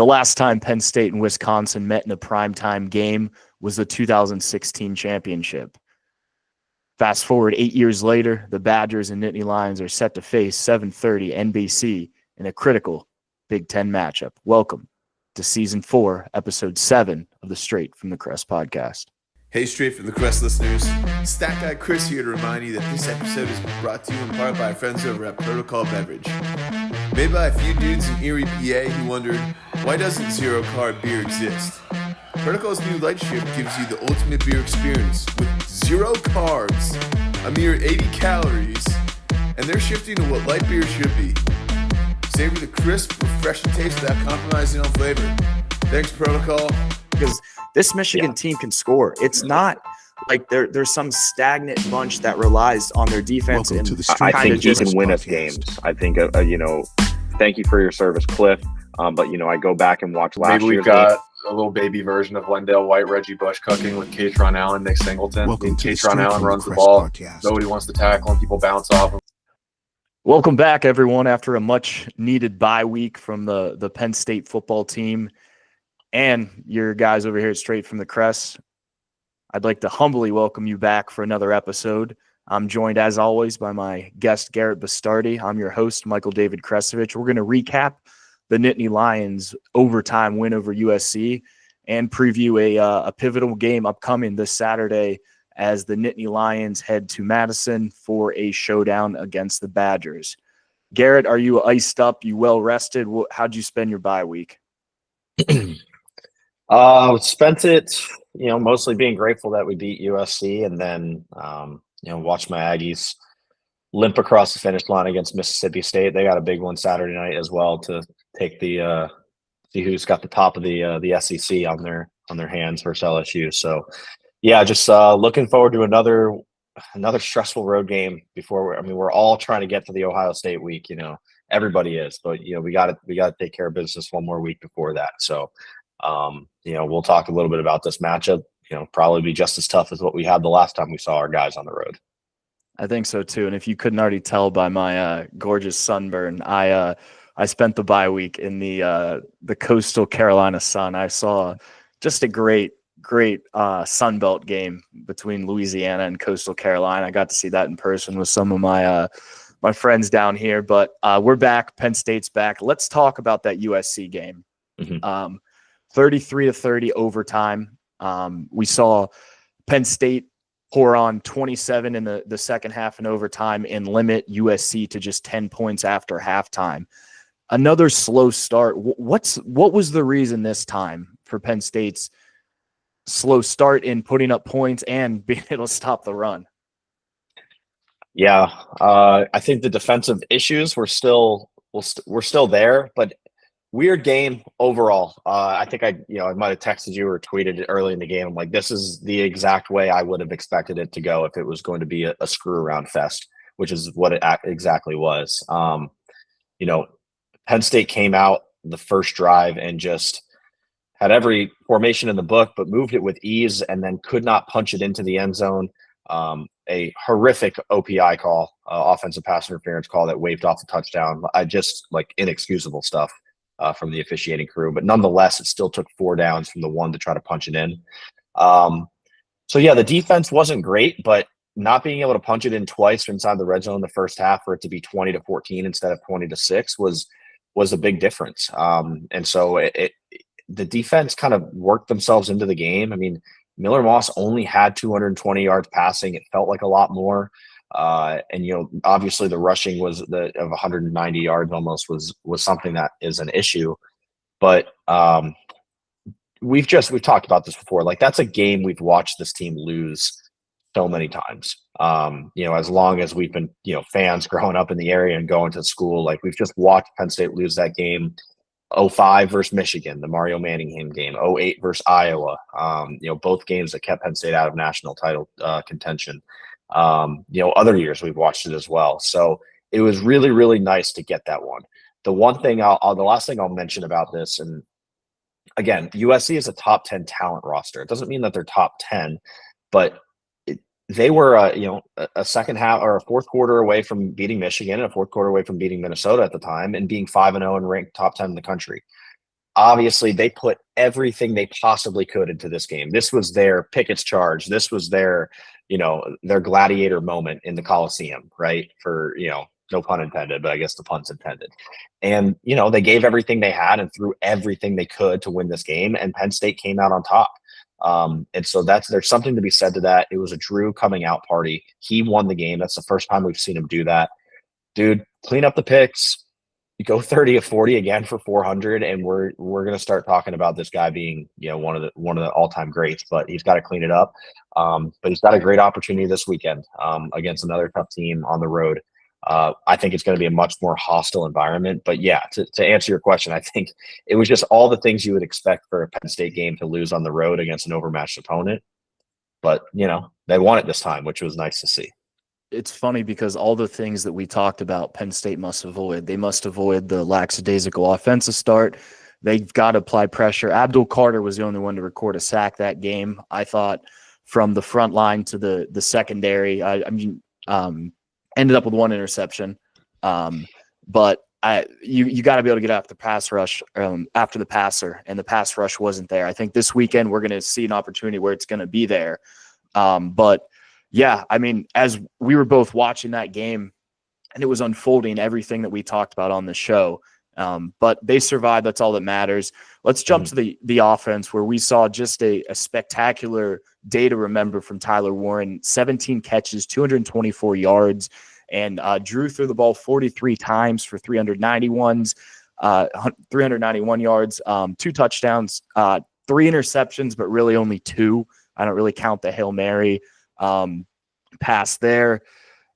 The last time Penn State and Wisconsin met in a primetime game was the 2016 championship. Fast forward 8 years later, the Badgers and Nittany Lions are set to face 7:30 NBC in a critical Big Ten matchup. Welcome to Season 4, Episode 7 of the Straight from the Crest podcast. Hey, Straight from the Crest listeners. Stat Guy Chris here to remind you that this episode is brought to you in part by our friends over at Protocol Beverage. Made by a few dudes in Erie, PA who wondered, why doesn't zero-carb beer exist? Protocol's new light shift gives you the ultimate beer experience with 0 carbs, a mere 80 calories, and they're shifting to what light beer should be. Savor the crisp, refreshing taste without compromising on flavor. Thanks, Protocol. Because this Michigan team can score. It's not like there's some stagnant bunch that relies on their defense. And I think he can win us games. I think, thank you for your service, Cliff. But, I go back and watch last year's Maybe we've got a little baby version of Wendell White, Reggie Bush cooking with Katron Allen, Nick Singleton. Katron Allen runs the ball. Podcast. Nobody wants to tackle him. People bounce off him. Welcome back, everyone, after a much-needed bye week from the Penn State football team and your guys over here at Straight from the Crest. I'd like to humbly welcome you back for another episode. I'm joined, as always, by my guest, Garrett Bastardi. I'm your host, Michael David Kresovich. We're going to recap the Nittany Lions' overtime win over USC and preview a pivotal game upcoming this Saturday as the Nittany Lions head to Madison for a showdown against the Badgers. Garrett, are you iced up? You well-rested? How'd you spend your bye week? Spent it, mostly being grateful that we beat USC and then, watched my Aggies limp across the finish line against Mississippi State. They got a big one Saturday night as well to take the see who's got the top of the SEC on their hands versus LSU. So, yeah, just looking forward to another stressful road game before. We're all trying to get to the Ohio State week. Everybody is, but we got to take care of business one more week before that. So. We'll talk a little bit about this matchup. Probably be just as tough as what we had the last time we saw our guys on the road. I think so too. And if you couldn't already tell by my gorgeous sunburn, I spent the bye week in the coastal Carolina sun. I saw just a great Sunbelt game between Louisiana and coastal Carolina. I got to see that in person with some of my friends down here. But we're back. Penn State's back. Let's talk about that USC game. Mm-hmm. 33-30 overtime. We saw Penn State pour on 27 in the second half in overtime and limit USC to just 10 points after halftime. Another slow start. What was the reason this time for Penn State's slow start in putting up points and being able to stop the run? Yeah, I think the defensive issues were still there, but weird game overall. I think I might have texted you or tweeted it early in the game. I'm like, this is the exact way I would have expected it to go if it was going to be a screw around fest, which is what it exactly was. Penn State came out the first drive and just had every formation in the book, but moved it with ease and then could not punch it into the end zone. A horrific OPI call, offensive pass interference call that waved off the touchdown. Inexcusable stuff. From the officiating crew, but nonetheless, it still took 4 downs from the one to try to punch it in. The defense wasn't great, but not being able to punch it in twice inside the red zone in the first half for it to be 20-14 instead of 20-6 was a big difference. The defense kind of worked themselves into the game. Miller Moss only had 220 yards passing. It felt like a lot more. Obviously the rushing of 190 yards almost was something that is an issue, but we've talked about this before. Like, that's a game we've watched this team lose so many times. As long as we've been, fans growing up in the area and going to school, like, we've just watched Penn State lose that game. 05 versus Michigan, the Mario Manningham game, 08 versus Iowa, both games that kept Penn State out of national title contention. Other years we've watched it as well. So it was really, really nice to get that one. The last thing I'll mention about this, and again, USC is a top 10 talent roster. It doesn't mean that they're top 10, but they were, a second half or a fourth quarter away from beating Michigan and a fourth quarter away from beating Minnesota at the time and being 5-0 and ranked top 10 in the country. obviously they put everything they possibly could into this game. This was their Pickett's charge. This was their, their gladiator moment in the Coliseum, right? For, no pun intended, but I guess the pun's intended. And, they gave everything they had and threw everything they could to win this game, and Penn State came out on top. And so there's something to be said to that. It was a Drew coming out party. He won the game. That's the first time we've seen him do that. Dude, clean up the picks. You go 30 of 40 again for 400, and we're going to start talking about this guy being, one of the all-time greats, but he's got to clean it up. But he's got a great opportunity this weekend against another tough team on the road. I think it's going to be a much more hostile environment. But yeah, to answer your question, I think it was just all the things you would expect for a Penn State game to lose on the road against an overmatched opponent. But, they won it this time, which was nice to see. It's funny because all the things that we talked about, Penn State must avoid. They must avoid the lackadaisical offensive start. They've got to apply pressure. Abdul Carter was the only one to record a sack that game. I thought from the front line to the secondary. Ended up with one interception. But you got to be able to get after the pass rush after the passer, and the pass rush wasn't there. I think this weekend we're going to see an opportunity where it's going to be there. But yeah, as we were both watching that game and it was unfolding, everything that we talked about on the show, but they survived. That's all that matters. Let's jump to the offense, where we saw just a spectacular day to remember from Tyler Warren. 17 catches, 224 yards, and Drew threw the ball 43 times for 391 yards, 2 touchdowns, 3 interceptions, but really only 2. I don't really count the Hail Mary pass there.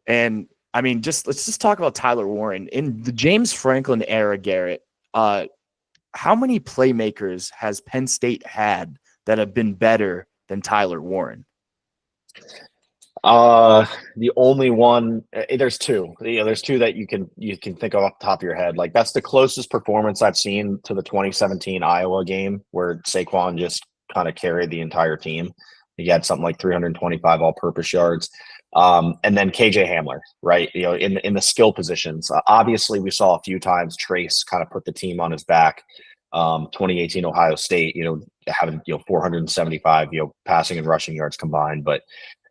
And let's just talk about Tyler Warren in the James Franklin era. Garrett, how many playmakers has Penn State had that have been better than Tyler Warren? The only one, there's 2. There's 2 that you can think of off the top of your head. Like, that's the closest performance I've seen to the 2017 Iowa game, where Saquon just kind of carried the entire team. He had something like 325 all-purpose yards. And then KJ Hamler, right? In the skill positions. Obviously, we saw a few times Trace kind of put the team on his back. 2018 Ohio State, having 475 passing and rushing yards combined. But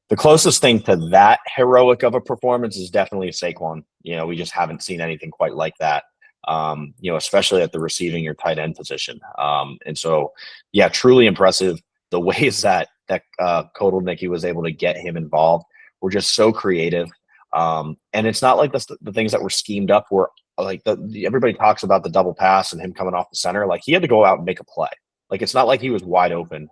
the closest thing to that heroic of a performance is definitely Saquon. We just haven't seen anything quite like that. Especially at the receiving or tight end position. And so, yeah, truly impressive. The ways that Kotelnicki was able to get him involved were just so creative. And it's not like the things that were schemed up were like everybody talks about the double pass and him coming off the center. Like, he had to go out and make a play. Like, it's not like he was wide open.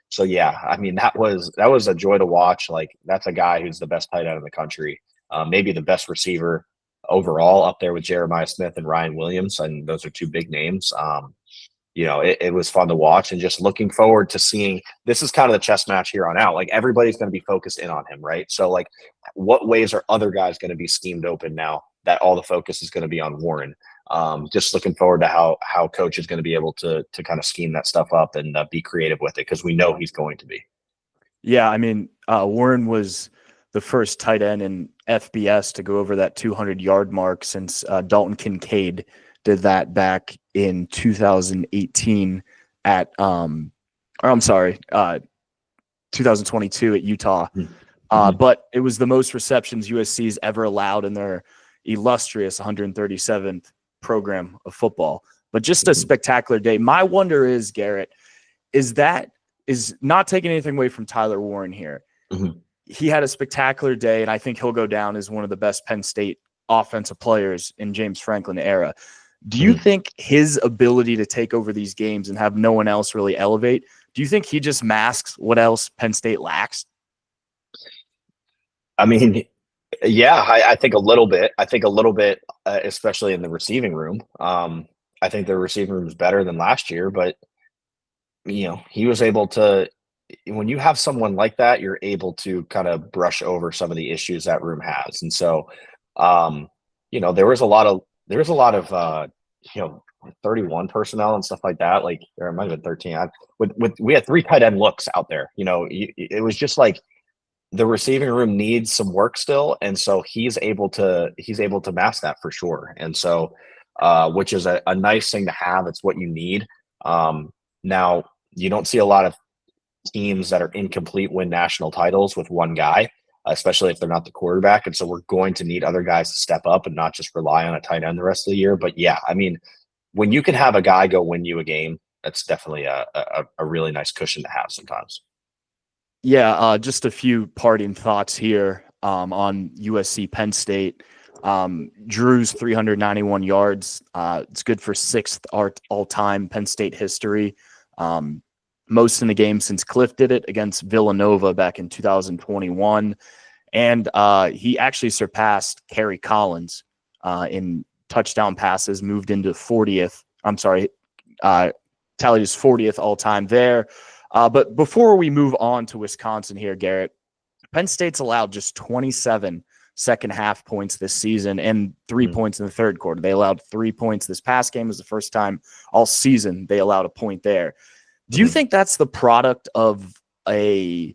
So yeah, that was a joy to watch. Like, that's a guy who's the best tight end in the country, maybe the best receiver overall, up there with Jeremiah Smith and Ryan Williams. And those are 2 big names. It was fun to watch, and just looking forward to seeing. This is kind of the chess match here on out. Like, everybody's going to be focused in on him, right? So, like, what ways are other guys going to be schemed open now that all the focus is going to be on Warren? Just looking forward to how coach is going to be able to kind of scheme that stuff up and be creative with it, because we know he's going to be. Yeah, Warren was the first tight end in FBS to go over that 200-yard mark since Dalton Kincaid did that back in 2018 at 2022 at Utah. But it was the most receptions USC's ever allowed in their illustrious 137th program of football. But just a spectacular day. My wonder is, Garrett, is not taking anything away from Tyler Warren here. He had a spectacular day, and I think he'll go down as one of the best Penn State offensive players in James Franklin era. Do you think his ability to take over these games and have no one else really elevate, do you think he just masks what else Penn State lacks? Yeah, I think a little bit. Especially in the receiving room. I think the receiving room is better than last year, but he was able to. When you have someone like that, you're able to kind of brush over some of the issues that room has, and so, there was a lot of 31 personnel and stuff like that. Like, there might have been 13. We had 3 tight end looks out there. It was just like the receiving room needs some work still, and so he's able to mask that for sure. And so, which is a nice thing to have. It's what you need. Now, you don't see a lot of teams that are incomplete win national titles with one guy, especially if they're not the quarterback. And so we're going to need other guys to step up and not just rely on a tight end the rest of the year. But yeah, I mean, when you can have a guy go win you a game, that's definitely a really nice cushion to have sometimes. Yeah, just a few parting thoughts here on USC Penn State. Drew's 391 yards. It's good for 6th all-time Penn State history. Most in the game since Cliff did it against Villanova back in 2021. And he actually surpassed Kerry Collins in touchdown passes, moved into 40th. I'm sorry, tallied his 40th all-time there. But before we move on to Wisconsin here, Garrett, Penn State's allowed just 27 second half points this season and 3 points in the third quarter. They allowed 3 points this past game. It was the first time all season they allowed a point there. Do you think that's the product of a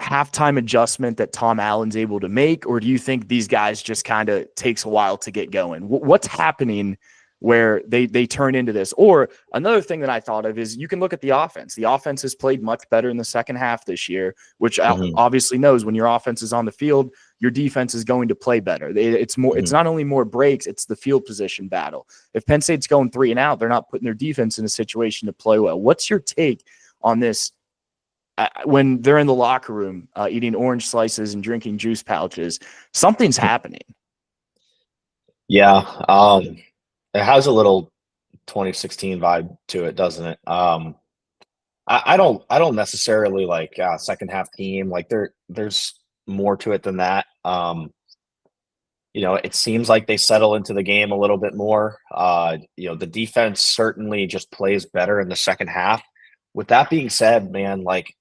halftime adjustment that Tom Allen's able to make, or do you think these guys just kind of takes a while to get going? What's happening where they turn into this? Or another thing that I thought of is you can look at the offense. The offense has played much better in the second half this year, which obviously knows when your offense is on the field, your defense is going to play better. It's more. It's not only more breaks, it's the field position battle. If Penn State's going 3 and out, they're not putting their defense in a situation to play well. What's your take on this when they're in the locker room eating orange slices and drinking juice pouches? Something's happening. Yeah. It has a little 2016 vibe to it, doesn't it? I don't necessarily like second half team. Like there's more to it than that. It seems like they settle into the game a little bit more. The defense certainly just plays better in the second half. With that being said, man, like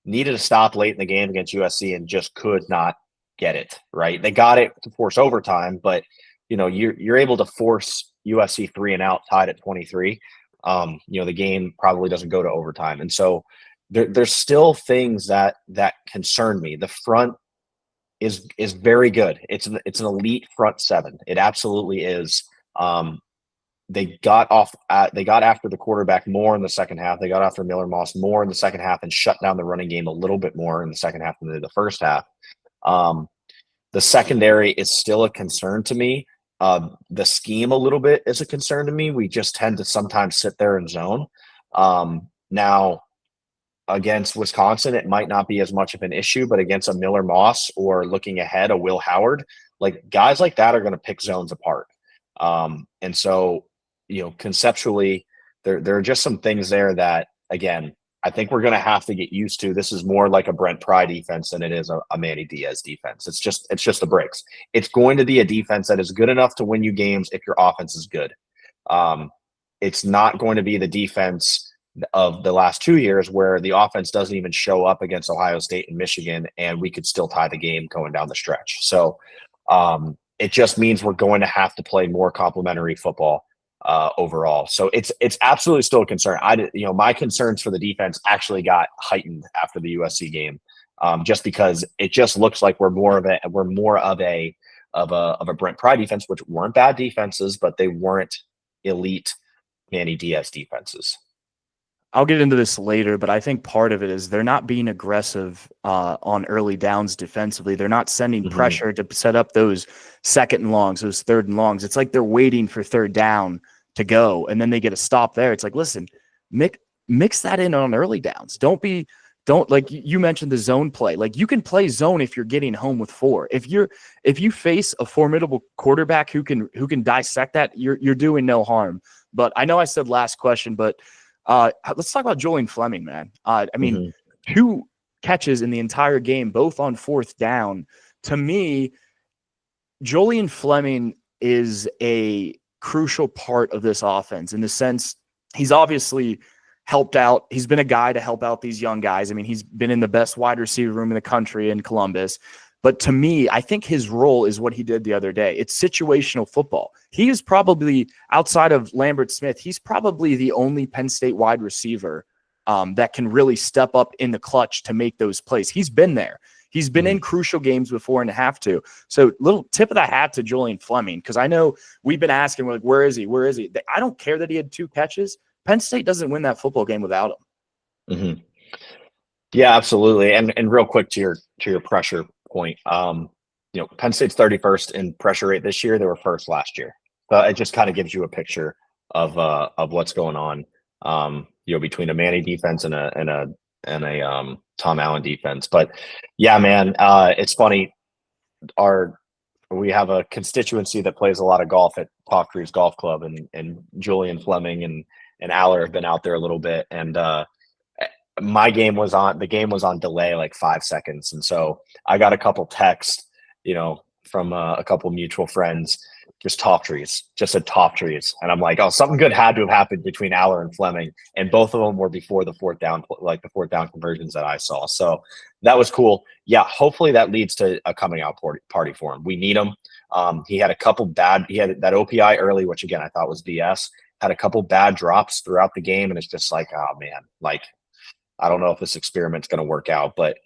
needed to stop late in the game against USC and just could not get it right. They got it to force overtime, but you're able to force USC 3 and out tied at 23. The game probably doesn't go to overtime. And so there's still things that concern me. The front is very good. It's an elite front seven. It absolutely is. They got after the quarterback more in the second half. They got after Miller Moss more in the second half and shut down the running game a little bit more in the second half than the first half. The secondary is still a concern to me. The scheme a little bit is a concern to me. We just tend to sometimes sit there and zone. Now, against Wisconsin, it might not be as much of an issue, but against a Miller Moss or looking ahead, a Will Howard, like guys like that are going to pick zones apart. And so, conceptually, there are just some things there that, again, I think we're going to have to get used to. This is more like a Brent Pry defense than it is a Manny Diaz defense. It's just the breaks. It's going to be a defense that is good enough to win you games if your offense is good. It's not going to be the defense of the last 2 years where the offense doesn't even show up against Ohio State and Michigan, and we could still tie the game going down the stretch. So it just means we're going to have to play more complementary football overall. So it's absolutely still a concern. My concerns for the defense actually got heightened after the USC game, just because it just looks like we're more of a Brent Pry defense, which weren't bad defenses, but they weren't elite Manny Diaz defenses. I'll get into this later, but I think part of it is they're not being aggressive on early downs defensively. They're not sending pressure to set up those second and longs, those third and longs. It's like they're waiting for third down to go, and then they get a stop there. It's like, listen, mix that in on early downs. Don't like you mentioned the zone play. Like you can play zone if you're getting home with 4. If you face a formidable quarterback who can dissect that, you're doing no harm. But I know I said last question, but let's talk about Julian Fleming, man. 2 catches in the entire game, both on 4th down. To me, Julian Fleming is a crucial part of this offense in the sense he's obviously helped out. He's been a guy to help out these young guys. I mean, he's been in the best wide receiver room in the country in Columbus. But to me, I think his role is what he did the other day. It's situational football. He is probably, outside of Lambert Smith, he's probably the only Penn State wide receiver that can really step up in the clutch to make those plays. He's been there. He's been in crucial games before and have to. So little tip of the hat to Julian Fleming, because I know we've been asking, like, where is he? Where is he? I don't care that he had 2 catches. Penn State doesn't win that football game without him. Mm-hmm. Yeah, absolutely. And real quick to your pressure point, Penn State's 31st in pressure rate this year. They were first last year. It just kind of gives you a picture of what's going on, between a Manny defense and a Tom Allen defense. But yeah, man, it's funny. We have a constituency that plays a lot of golf at Top Trees Golf Club, and Julian Fleming and Aller have been out there a little bit. And the game was on delay like 5 seconds. And so I got a couple texts, from a couple mutual friends, just said Top Trees. And I'm like, oh, something good had to have happened between Aller and Fleming. And both of them were before the fourth down conversions that I saw. So that was cool. Yeah. Hopefully that leads to a coming out party for him. We need him. He had he had that OPI early, which again, I thought was BS, had a couple bad drops throughout the game. And it's just like, oh man, like, I don't know if this experiment's going to work out, but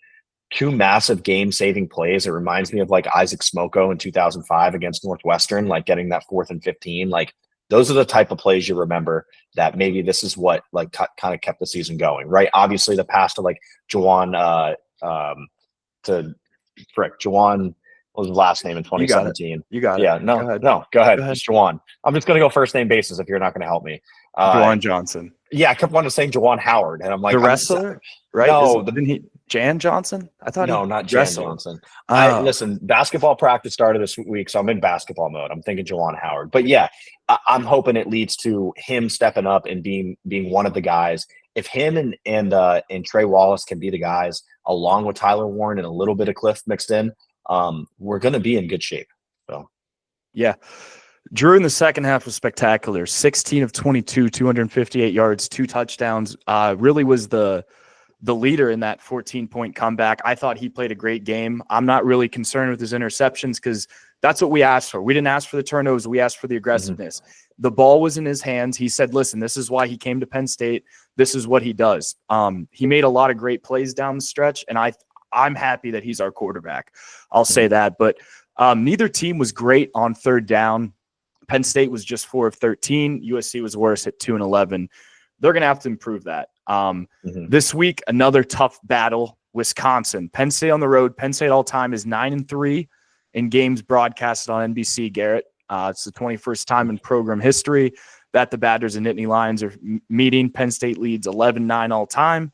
2 massive game-saving plays. It reminds me of like Isaac Smoko in 2005 against Northwestern, like getting that 4th and 15. Like those are the type of plays you remember that maybe this is what like kind of kept the season going, right? Obviously the pass to like Juwan, Juwan, what was his last name in 2017? You got it. Yeah, no, go ahead. It's Juwan. I'm just going to go first name basis if you're not going to help me. Juwan Johnson. Yeah, I kept wanting to say Juwan Howard, and I'm like, the wrestler, right? No, didn't he? Jan Johnson? I thought not Jan Johnson. Listen, basketball practice started this week, so I'm in basketball mode. I'm thinking Juwan Howard, but yeah, I'm hoping it leads to him stepping up and being one of the guys. If him and Trey Wallace can be the guys, along with Tyler Warren and a little bit of Cliff mixed in, we're going to be in good shape. So, yeah. Drew in the second half was spectacular. 16 of 22, 258 yards, 2 touchdowns. Really was the leader in that 14-point comeback. I thought he played a great game. I'm not really concerned with his interceptions because that's what we asked for. We didn't ask for the turnovers. We asked for the aggressiveness. The ball was in his hands. He said, listen, this is why he came to Penn State. This is what he does. He made a lot of great plays down the stretch, and I'm happy that he's our quarterback. I'll say that. But neither team was great on third down. Penn State was just 4 of 13. USC was worse at 2 and 11. They're going to have to improve that. This week, another tough battle, Wisconsin. Penn State on the road. Penn State all time is 9-3 in games broadcasted on NBC, Garrett. It's the 21st time in program history that the Badgers and Nittany Lions are meeting. Penn State leads 11-9 all time,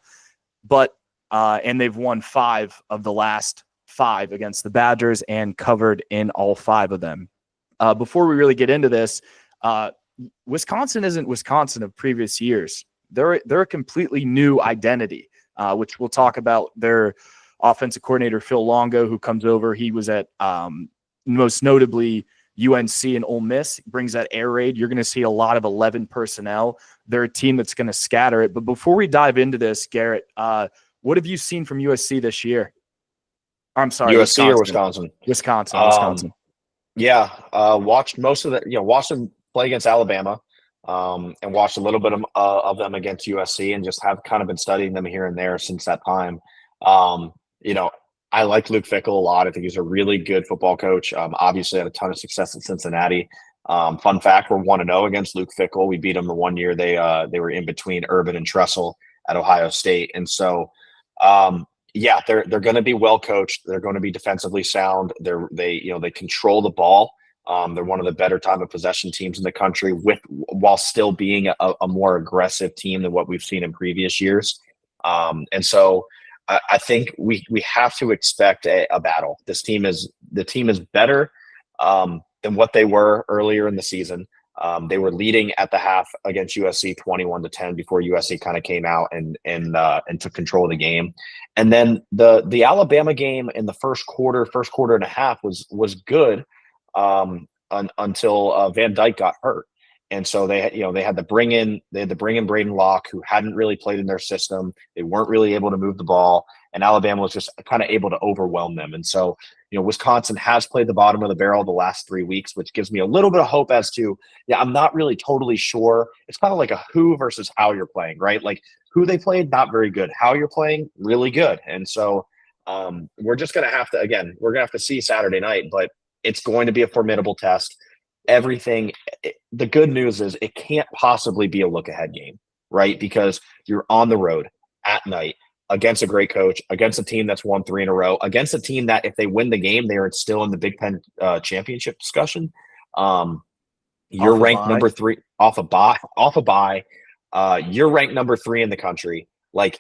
and they've won 5 of the last 5 against the Badgers and covered in all 5 of them. Before we really get into this, Wisconsin isn't Wisconsin of previous years. They're a completely new identity, which we'll talk about. Their offensive coordinator, Phil Longo, who comes over, he was at most notably UNC and Ole Miss, brings that air raid. You're going to see a lot of 11 personnel. They're a team that's going to scatter it. But before we dive into this, Garrett, what have you seen from USC this year? I'm sorry, USC or Wisconsin? Wisconsin. Yeah, watched most of watched them play against Alabama, and watched a little bit of them against USC, and just have kind of been studying them here and there since that time. I like Luke Fickell a lot. I think he's a really good football coach. Obviously had a ton of success at Cincinnati. Fun fact, we're 1-0 against Luke Fickell. We beat them the one year they were in between Urban and Tressel at Ohio State. And so, they're going to be well coached. They're going to be defensively sound. They control the ball. They're one of the better time of possession teams in the country while still being a more aggressive team than what we've seen in previous years. And so I think we have to expect a battle. The team is better than what they were earlier in the season. They were leading at the half against USC 21-10 before USC kind of came out and took control of the game. And then the Alabama game in the first quarter and a half was good until Van Dyke got hurt. And so they had to bring in Braden Locke, who hadn't really played in their system. They weren't really able to move the ball, and Alabama was just kind of able to overwhelm them. And so, Wisconsin has played the bottom of the barrel the last 3 weeks, which gives me a little bit of hope as to, I'm not really totally sure. It's kind of like a who versus how you're playing, right? Like who they played, not very good. How you're playing, really good. And so We're just going to have to, again, we're going to have to see Saturday night, but it's going to be a formidable test. The good news is it can't possibly be a look ahead game, right? Because you're on the road at night against a great coach, against a team that's won 3 in a row, against a team that if they win the game, they are still in the Big Ten championship discussion. You're ranked number 3 off a bye. You're ranked number 3 in the country. Like,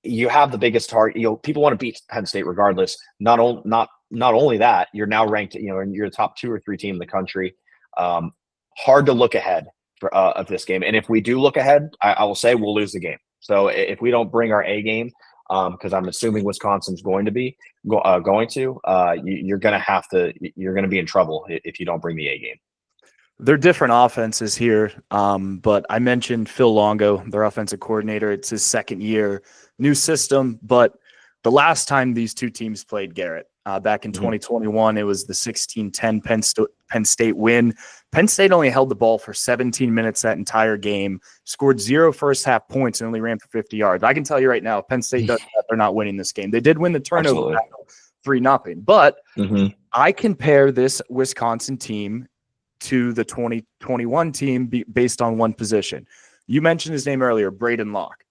you have the biggest target. People want to beat Penn State regardless. Not only that, you're now ranked. You're a top 2 or 3 team in the country. Hard to look ahead of this game. And if we do look ahead, I will say we'll lose the game. So if we don't bring our A game, because I'm assuming Wisconsin's going to be you're going to be in trouble if you don't bring the A game. They're different offenses here, but I mentioned Phil Longo, their offensive coordinator. It's his second year, new system. But the last time these two teams played, Garrett, back in 2021, it was the 16-10 Penn State win. Penn State only held the ball for 17 minutes that entire game, scored 0 first-half points, and only ran for 50 yards. I can tell you right now, if Penn State does that, they're not winning this game. They did win the turnover battle, 3-0. But I compare this Wisconsin team to the 2021 team based on one position. You mentioned his name earlier, Braden Locke.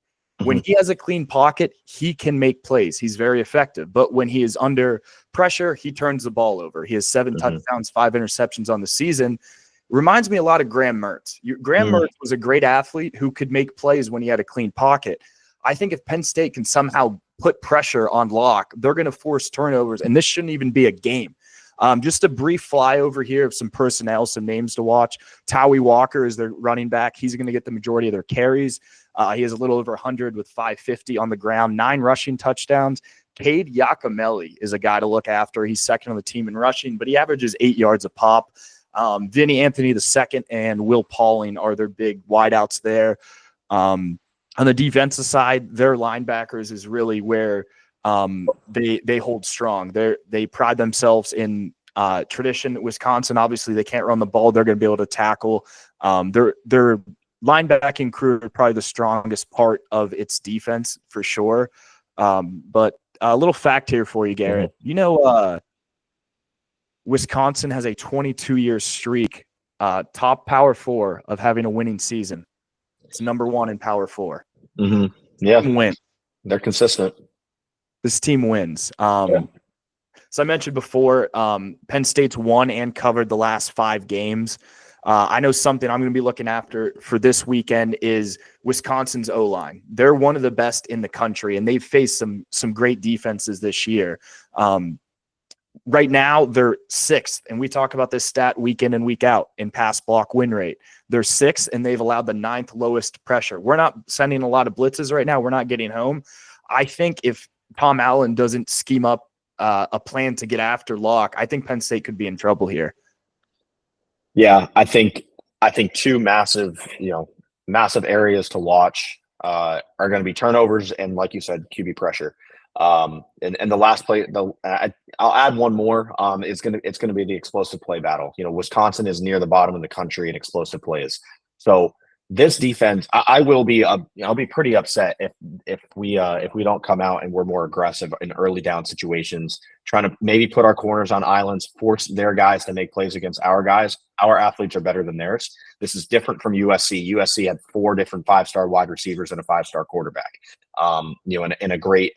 When he has a clean pocket, he can make plays. He's very effective. But when he is under pressure, he turns the ball over. He has 7 touchdowns, 5 interceptions on the season. Reminds me a lot of Graham Mertz. Graham Mertz was a great athlete who could make plays when he had a clean pocket. I think if Penn State can somehow put pressure on Locke, they're going to force turnovers, and this shouldn't even be a game. Just a brief flyover here of some personnel, some names to watch. Towie Walker is their running back. He's going to get the majority of their carries. He has a little over 100 with 550 on the ground, 9 rushing touchdowns. Cade Giacomelli is a guy to look after. He's second on the team in rushing, but he averages 8 yards a pop. Vinny Anthony II and Will Pauling are their big wideouts there. On the defensive side, their linebackers is really where they hold strong. They pride themselves in tradition. Wisconsin, obviously, they can't run the ball. They're going to be able to tackle. Their linebacking crew are probably the strongest part of its defense for sure. But a little fact here for you, Garrett. Wisconsin has a 22-year streak, top Power 4 of having a winning season. It's number 1 in Power 4. Yeah, win. They're consistent. This team wins. So I mentioned before, Penn State's won and covered the last 5 games. I know something I'm going to be looking after for this weekend is Wisconsin's O-line. They're one of the best in the country, and they've faced some great defenses this year. Right now, they're 6th, and we talk about this stat week in and week out in pass block win rate. They're 6th, and they've allowed the 9th lowest pressure. We're not sending a lot of blitzes right now. We're not getting home. I think if Tom Allen doesn't scheme up a plan to get after Locke, I think Penn State could be in trouble here. Yeah, I think 2 massive areas to watch are going to be turnovers and, like you said, QB pressure. And the last play, I'll add one more. It's going to be the explosive play battle. Wisconsin is near the bottom of the country in explosive plays. So this defense, I'll be pretty upset if we don't come out and we're more aggressive in early down situations, trying to maybe put our corners on islands, force their guys to make plays against our guys. Our athletes are better than theirs. This is different from USC. USC had 4 different 5-star wide receivers and a 5-star quarterback. And a great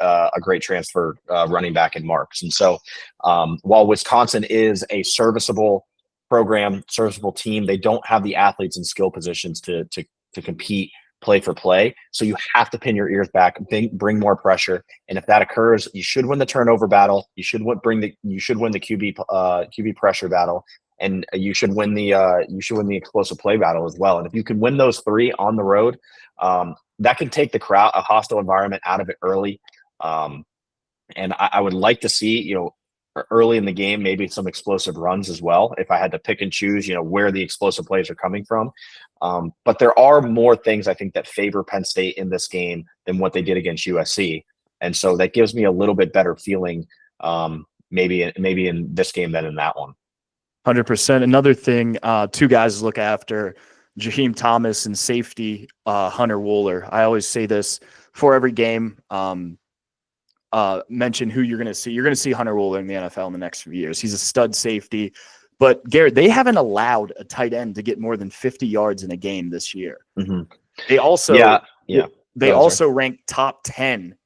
transfer running back in Marks. And so while Wisconsin is a serviceable program, serviceable team, they don't have the athletes and skill positions to compete play for play. So you have to pin your ears back, bring more pressure. And if that occurs, you should win the turnover battle. You should win the QB pressure battle, and you should win the explosive play battle as well. And if you can win those 3 on the road, that can take a hostile environment out of it early. And I would like to see, early in the game, maybe some explosive runs as well. If I had to pick and choose, where the explosive plays are coming from. But there are more things I think that favor Penn State in this game than what they did against USC. And so that gives me a little bit better feeling, maybe in this game than in that one. 100%. Another thing, 2 guys to look after, Jaheim Thomas and safety Hunter Wooler. I always say this for every game. mention who you're going to see. You're going to see Hunter Wooler in the NFL in the next few years. He's a stud safety. But, Garrett, they haven't allowed a tight end to get more than 50 yards in a game this year. Mm-hmm. They also They Oh, also rank top 10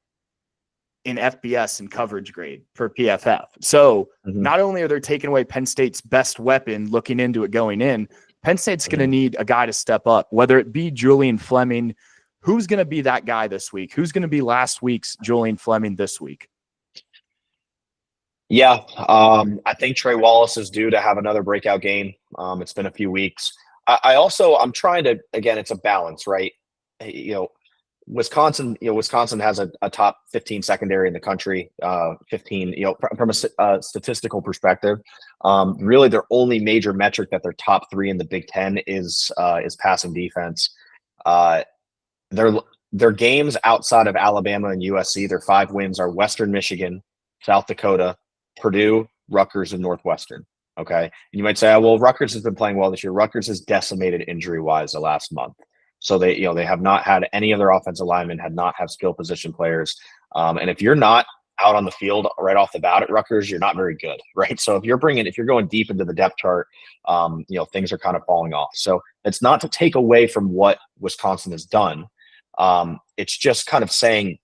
in FBS and coverage grade per PFF. So not only are they taking away Penn State's best weapon looking into it going in, Penn State's going to need a guy to step up, whether it be Julian Fleming. Who's going to be that guy this week? Who's going to be last week's Julian Fleming this week? Yeah, I think Trey Wallace is due to have another breakout game. It's been a few weeks. I'm trying to, again, it's a balance, right? Wisconsin has a top 15 secondary in the country, 15, from a statistical perspective. Really their only major metric that they're top 3 in the Big Ten is passing defense. Their games outside of Alabama and USC, their 5 wins are Western Michigan, South Dakota, Purdue, Rutgers, and Northwestern. Okay. And you might say, oh, well, Rutgers has been playing well this year. Rutgers is decimated injury-wise the last month. So they have not had any of their offensive linemen, had not have skill position players. And if you're not out on the field right off the bat at Rutgers, you're not very good, right? So if you're going deep into the depth chart, things are kind of falling off. So it's not to take away from what Wisconsin has done. It's just kind of saying,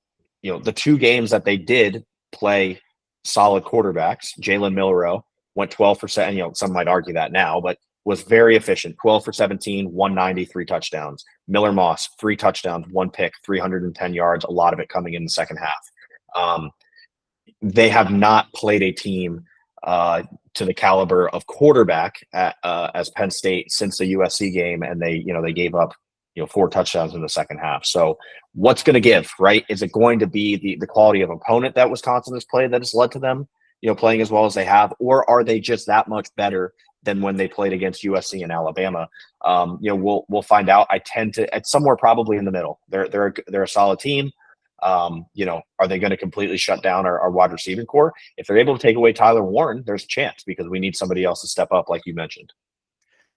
the 2 games that they did play solid quarterbacks, Jalen Milroe went 12 for 7. Some might argue that now, but was very efficient. 12 for 17, 190, 3 touchdowns. Miller Moss, 3 touchdowns, 1 pick, 310 yards. A lot of it coming in the second half. They have not played a team to the caliber of quarterback as Penn State since the USC game, and they gave up 4 touchdowns in the second half. So what's going to give, right? Is it going to be the quality of opponent that Wisconsin has played that has led to them, playing as well as they have, or are they just that much better than when they played against USC and Alabama? We'll find out. I tend to, it's somewhere probably in the middle. They're a solid team. Are they going to completely shut down our wide receiving core? If they're able to take away Tyler Warren, there's a chance because we need somebody else to step up, like you mentioned.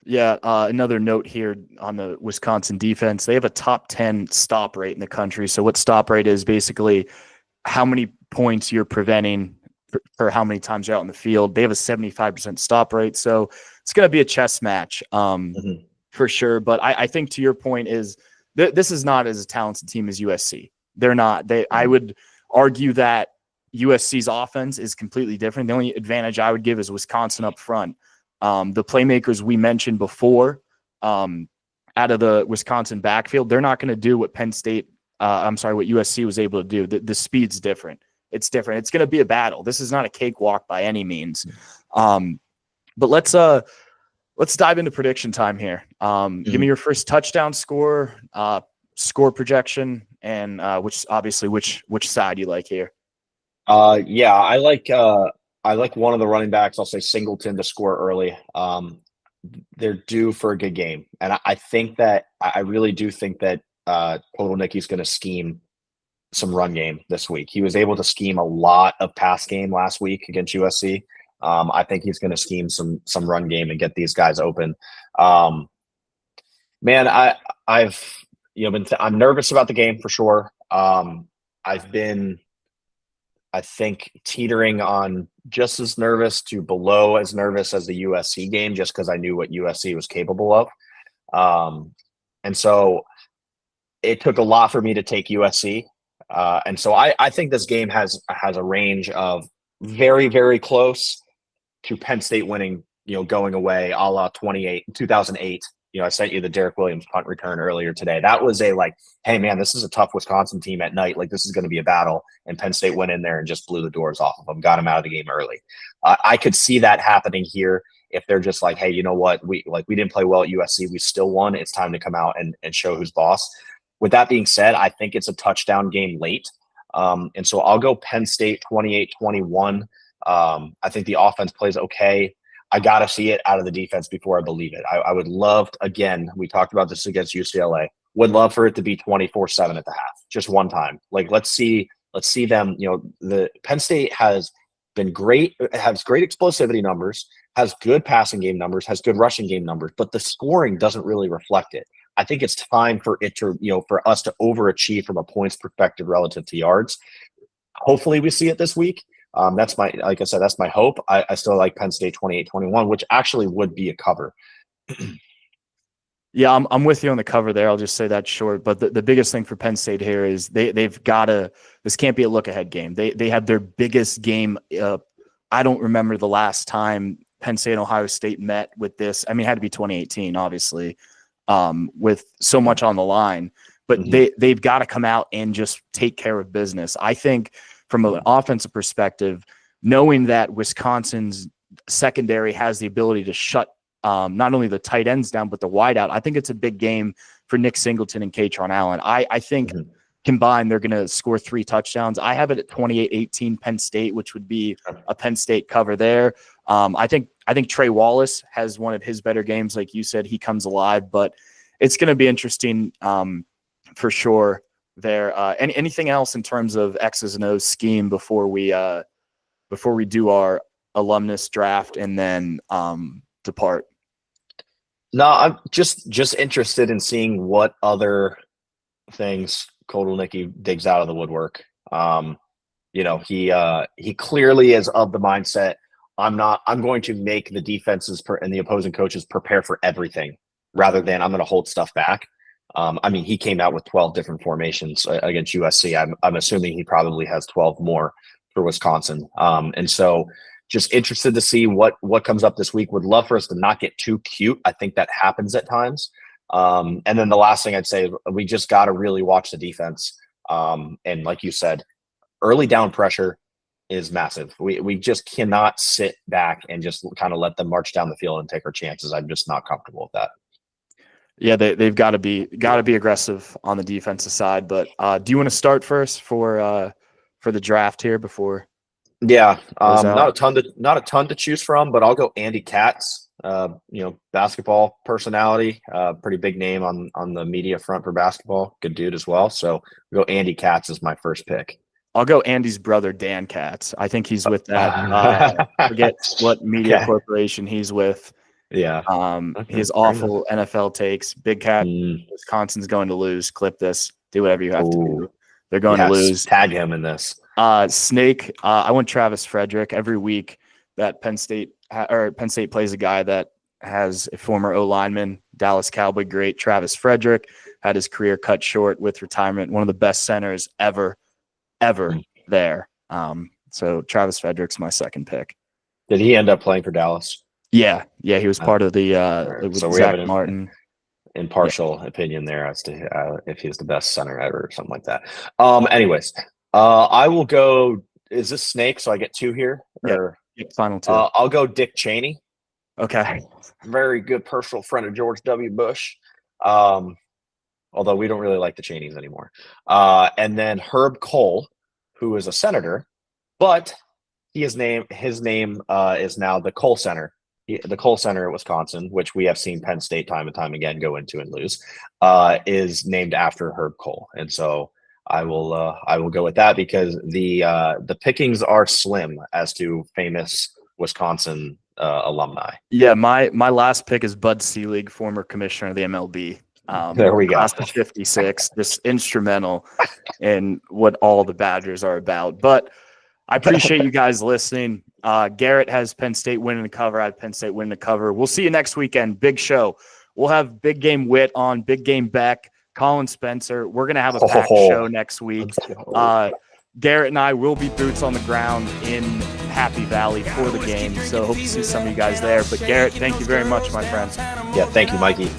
Yeah, another note here on the Wisconsin defense. They have a top 10 stop rate in the country. So what stop rate is basically how many points you're preventing for how many times you're out in the field. They have a 75% stop rate. So it's going to be a chess match for sure. But I think to your point is this is not as a talented team as USC. They're not. I would argue that USC's offense is completely different. The only advantage I would give is Wisconsin up front. The playmakers we mentioned before out of the Wisconsin backfield, they're not going to do what what USC was able to do. The speed's different. It's different. It's going to be a battle. This is not a cakewalk by any means. But let's dive into prediction time here. Give me your first touchdown score, score projection, and which side you like here. I like one of the running backs. I'll say Singleton to score early. They're due for a good game. And I really do think that Total Nicky's going to scheme some run game this week. He was able to scheme a lot of pass game last week against USC. I think he's going to scheme some run game and get these guys open. I'm nervous about the game for sure. I've been, I think, teetering on just as nervous to below as nervous as the USC game, just because I knew what USC was capable of. And so it took a lot for me to take USC. And so I think this game has a range of very, very close to Penn State winning, going away a la 2008. I sent you the Derek Williams punt return earlier today. That was hey man, this is a tough Wisconsin team at night. This is going to be a battle. And Penn State went in there and just blew the doors off of them, got them out of the game early. I could see that happening here if they're just hey, you know what? We didn't play well at USC. We still won. It's time to come out and show who's boss. With that being said, I think it's a touchdown game late. And so I'll go Penn State 28-21. I think the offense plays okay. I got to see it out of the defense before I believe it. I would love to, again, we talked about this against UCLA, would love for it to be 24-7 at the half, just one time. Let's see them. The Penn State has been great, has great explosivity numbers, has good passing game numbers, has good rushing game numbers, but the scoring doesn't really reflect it. I think it's time for it to, for us to overachieve from a points perspective relative to yards. hopefully we see it this week. That's like I said, that's my hope. I still like Penn State 28-21, which actually would be a cover. Yeah, I'm with you on the cover there. I'll just say that short. But the biggest thing for Penn State here is they've got to. This can't be a look ahead game. They have their biggest game. I don't remember the last time Penn State and Ohio State met with this. I mean, it had to be 2018, obviously, with so much on the line. But they've got to come out and just take care of business. I think from an offensive perspective, knowing that Wisconsin's secondary has the ability to shut not only the tight ends down, but the wideout. I think it's a big game for Nick Singleton and Katron Allen. I think combined, they're going to score 3 touchdowns. I have it at 28-18 Penn State, which would be a Penn State cover there. I think Trey Wallace has one of his better games. Like you said, he comes alive, but it's going to be interesting for sure there. Anything else in terms of X's and O's scheme before we do our alumnus draft and then depart? No, I'm just interested in seeing what other things Kotelnicki digs out of the woodwork. He clearly is of the mindset, I'm going to make the defenses and the opposing coaches prepare for everything rather than I'm going to hold stuff back. He came out with 12 different formations against USC. I'm assuming he probably has 12 more for Wisconsin. And so just interested to see what comes up this week. Would love for us to not get too cute. I think that happens at times. And then the last thing I'd say is we just got to really watch the defense. And like you said, early down pressure is massive. We just cannot sit back and just kind of let them march down the field and take our chances. I'm just not comfortable with that. Yeah, they've got to be aggressive on the defensive side. But do you want to start first for the draft here before? Yeah, not a ton to choose from, but I'll go Andy Katz. Basketball personality, pretty big name on the media front for basketball. Good dude as well. So we'll go Andy Katz as my first pick. I'll go Andy's brother, Dan Katz. I think he's with that. Forget what media corporation he's with. Yeah. He has awful NFL takes. Big Cat, Wisconsin's going to lose. Clip this. Do whatever you have to do. They're going to lose. Tag him in this. Snake. I went Travis Frederick every week that Penn State plays a guy that has a former O-lineman, Dallas Cowboy great. Travis Frederick had his career cut short with retirement. One of the best centers ever there. So Travis Frederick's my second pick. Did he end up playing for Dallas? Yeah. He was part of the so we Zach have Martin. Impartial opinion there as to if he's the best center ever or something like that. Anyways, I will go. Is this Snake? So I get 2 here? Or final 2. I'll go Dick Cheney. Okay. Very good personal friend of George W. Bush. Although we don't really like the Cheneys anymore. And then Herb Cole, who is a senator, but his name is now the Cole Center. The Cole Center at Wisconsin, which we have seen Penn State time and time again go into and lose, is named after Herb Cole. And so I will go with that because the pickings are slim as to famous Wisconsin alumni. Yeah, my last pick is Bud Selig, former commissioner of the MLB. There we go. Class of 56, just instrumental in what all the Badgers are about. But I appreciate you guys listening. Garrett has Penn State winning the cover. I have Penn State winning the cover. We'll see you next weekend. Big show. We'll have Big Game Wit on, Big Game Beck, Colin Spencer. We're going to have a packed show next week. Garrett and I will be boots on the ground in Happy Valley for the game. So hope to see some of you guys there. But Garrett, thank you very much, my friend. Yeah, thank you, Mikey.